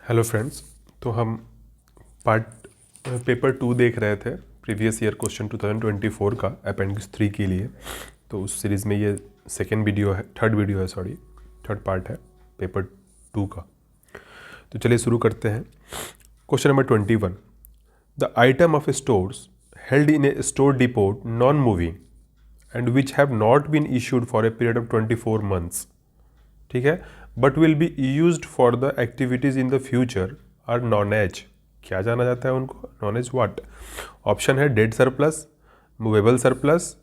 Hello friends. तो हम part paper 2 देख रहे थे, प्रीवियस ईयर क्वेश्चन 2024 का अपेंडिक्स 3 के लिए। तो उस सीरीज़ में ये थर्ड पार्ट है पेपर 2 का। तो चलिए शुरू करते हैं। Question number 21, the item of stores held in a store depot non moving and which have not been issued for a period of 24 months, ठीक है, but will be used for the activities in the future are known as. क्या जाना जाता है उनको? Known as what? Option है dead surplus, movable surplus,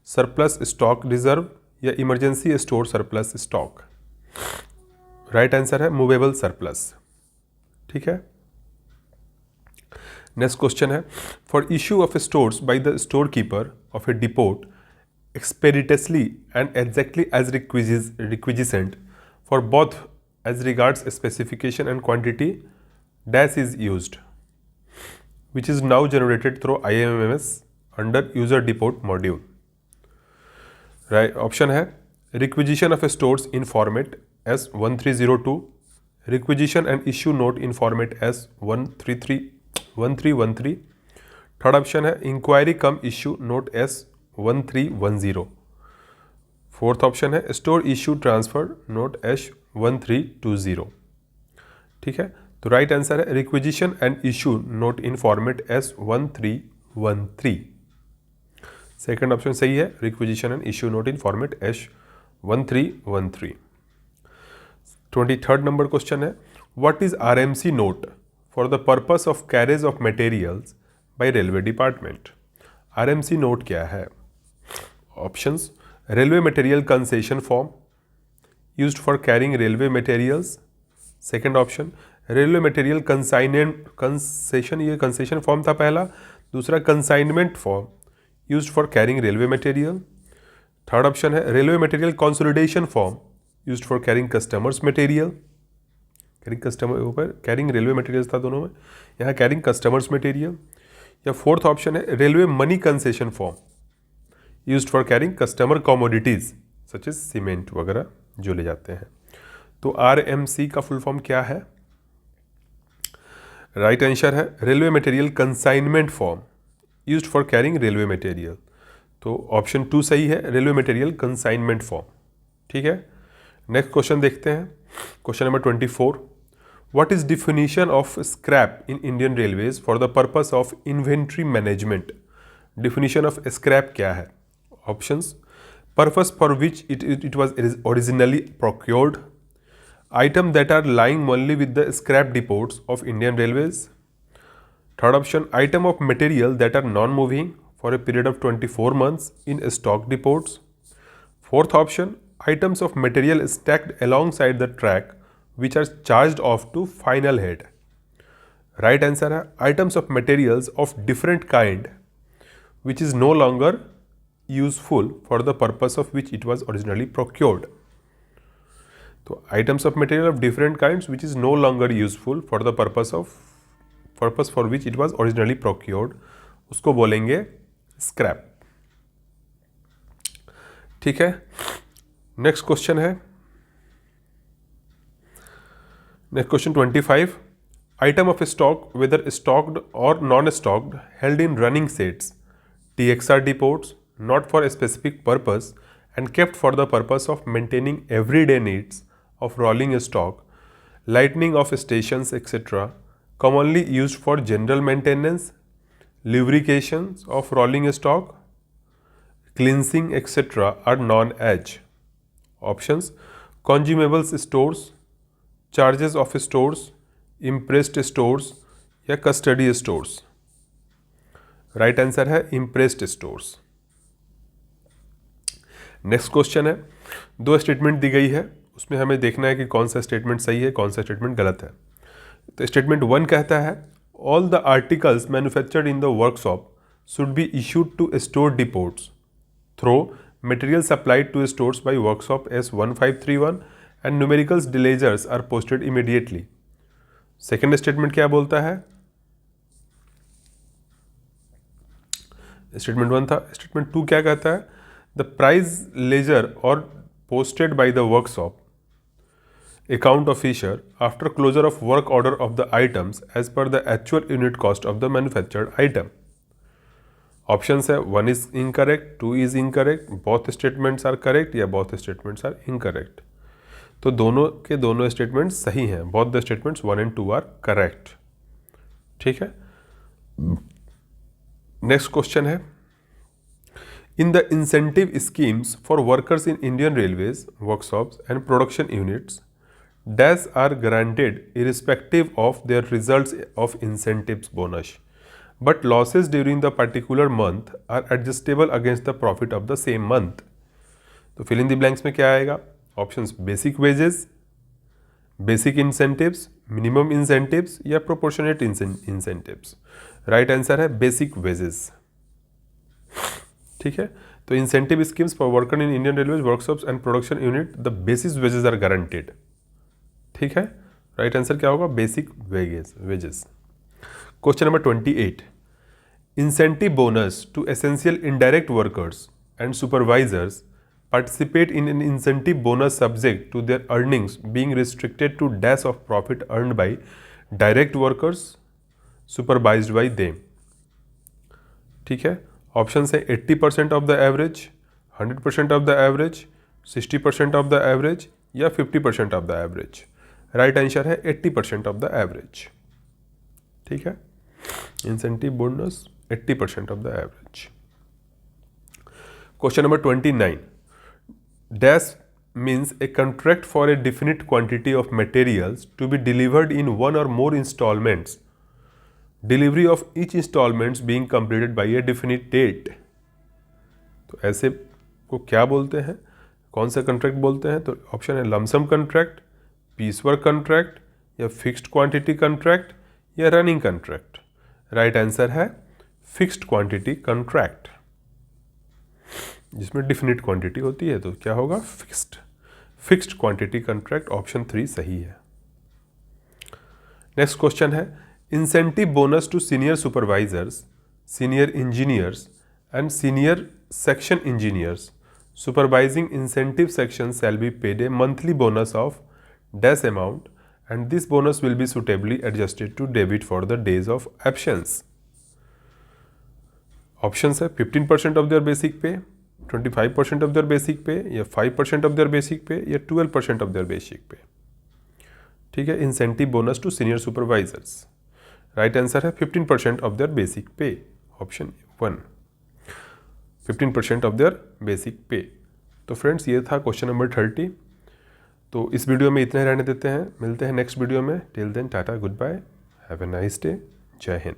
surplus stock reserve या emergency store surplus stock. Right answer है मूवेबल सरप्लस। ठीक है। नेक्स्ट क्वेश्चन है, for issue of stores by the store keeper of A depot expeditiously and exactly as requisite for both as regards specification and quantity dash is used, which is now generated through IMMS under user depot module. Right option है requisition of stores in format S1302, requisition and issue note in format S1313. Third option है inquiry cum issue note S1310। Fourth option है store issue transfer note S1320। ठीक है। तो right answer है requisition and issue note in format S1313। Second option सही है, requisition and issue note in format S1313। 23rd number question है, what is RMC note for the purpose of carriage of materials by railway department. RMC note क्या है? Options, railway material concession form used for carrying railway materials. Second option, railway material concession, ये concession form था पहला। दूसरा consignment form used for carrying railway material. Third option है railway material consolidation form used for carrying customers material. Carrying railway materials था दोनों में, यहाँ carrying customers material. या फोर्थ ऑप्शन है railway money concession form used for carrying customer commodities such as cement वगैरह जो ले जाते हैं। तो RMC का फुल फॉर्म क्या है? राइट आंसर है railway material consignment form used for carrying railway material. तो ऑप्शन 2 सही है, रेलवे मटेरियल कंसाइनमेंट फॉर्म। ठीक है। नेक्स्ट क्वेश्चन देखते हैं। Question number 24, What is definition of scrap in Indian Railways for the purpose of inventory management? Definition of scrap क्या है? Options, purpose for which it was originally procured, item that are lying only with the scrap depots of Indian Railways. Third option, item of material that are non-moving for a period of 24 months in stock depots. Fourth option, items of material stacked alongside the track which are charged off to final head. Right answer है items of materials of different kind which is no longer useful for the purpose of which it was originally procured. तो items of material of different kinds which is no longer useful for the purpose for which it was originally procured, उसको बोलेंगे scrap। ठीक है। Next question है, next question 25, item of stock whether stocked or non-stocked held in running sets TXR depots not for a specific purpose and kept for the purpose of maintaining everyday needs of rolling stock, lightening of stations etc, commonly used for general maintenance, lubrications of rolling stock, cleansing etc are non-edge. Options, consumables stores, charges of stores, impressed stores या custody stores. Right answer है impressed stores. Next question है, 2 statement दी गई है, उसमें हमें देखना है कि कौन सा स्टेटमेंट सही है, कौन सा स्टेटमेंट गलत है। तो स्टेटमेंट 1 कहता है all the articles manufactured in the workshop should be issued to store depots through material supplied to stores by workshop S1531 and numericals delagers are posted immediately. Second statement क्या बोलता है? Statement 1 था। Statement 2 क्या कहता है? The price laser और posted by the workshop account of Fisher after closure of work order of the items as per the actual unit cost of the manufactured item. Options है 1 is incorrect, 2 is incorrect, both statements are correct या both statements are incorrect. तो दोनों के दोनों statements सही हैं. both the statements 1 and 2 are correct. ठीक है. नेक्स्ट क्वेश्चन है, in the incentive schemes for workers in Indian railways workshops and production units dash are granted irrespective of their results of incentives bonus but losses during the particular month are adjustable against the profit of the same month. तो fill in the blanks में क्या आएगा? Options basic wages, basic incentives, minimum incentives या proportionate incentives. Right answer है basic wages. ठीक है. तो incentive schemes for worker in Indian railways workshops and production unit the basis wages are guaranteed. ठीक है. राइट आंसर क्या होगा? Basic wages. Question number 28. Incentive bonus to essential indirect workers and supervisors participate in an incentive bonus subject to their earnings being restricted to dash of profit earned by direct workers supervised by them. ठीक है. Option है 80% of the average, 100% of the average, 60% of the average या 50% of the average. Right answer है 80% of the average. ठीक है. Incentive bonus 80% of the average. Question number 29. Dash means a contract for a definite quantity of materials to be delivered in one or more installments. Delivery of each installments being completed by a definite date. तो ऐसे को क्या बोलते हैं? कौन सा contract बोलते हैं? तो ऑप्शन है lump sum contract, piece work contract या फिक्स्ड क्वांटिटी कॉन्ट्रैक्ट या रनिंग कॉन्ट्रैक्ट. राइट आंसर है फिक्स्ड क्वांटिटी कॉन्ट्रैक्ट, जिसमें डिफिनिट क्वांटिटी होती है. तो क्या होगा? Fixed quantity contract. ऑप्शन 3 सही है. नेक्स्ट क्वेश्चन है, incentive bonus to senior supervisors, senior engineers and senior section engineers supervising incentive section shall be paid a monthly bonus of dash amount and this bonus will be suitably adjusted to debit for the days of absence. Option है 15% of their basic पे, 25% of their basic पे या 5% of their basic पे या 12% of their basic pay. ठीक है. Incentive bonus to senior supervisors. Right answer है 15% of their basic pay. Option 1, 15% of their basic pay. तो फ्रेंड्स ये था क्वेश्चन नंबर 30. तो इस वीडियो में इतने रहने देते हैं. मिलते हैं नेक्स्ट वीडियो में. Till then tata, good bye, have a nice day. जय हिंद.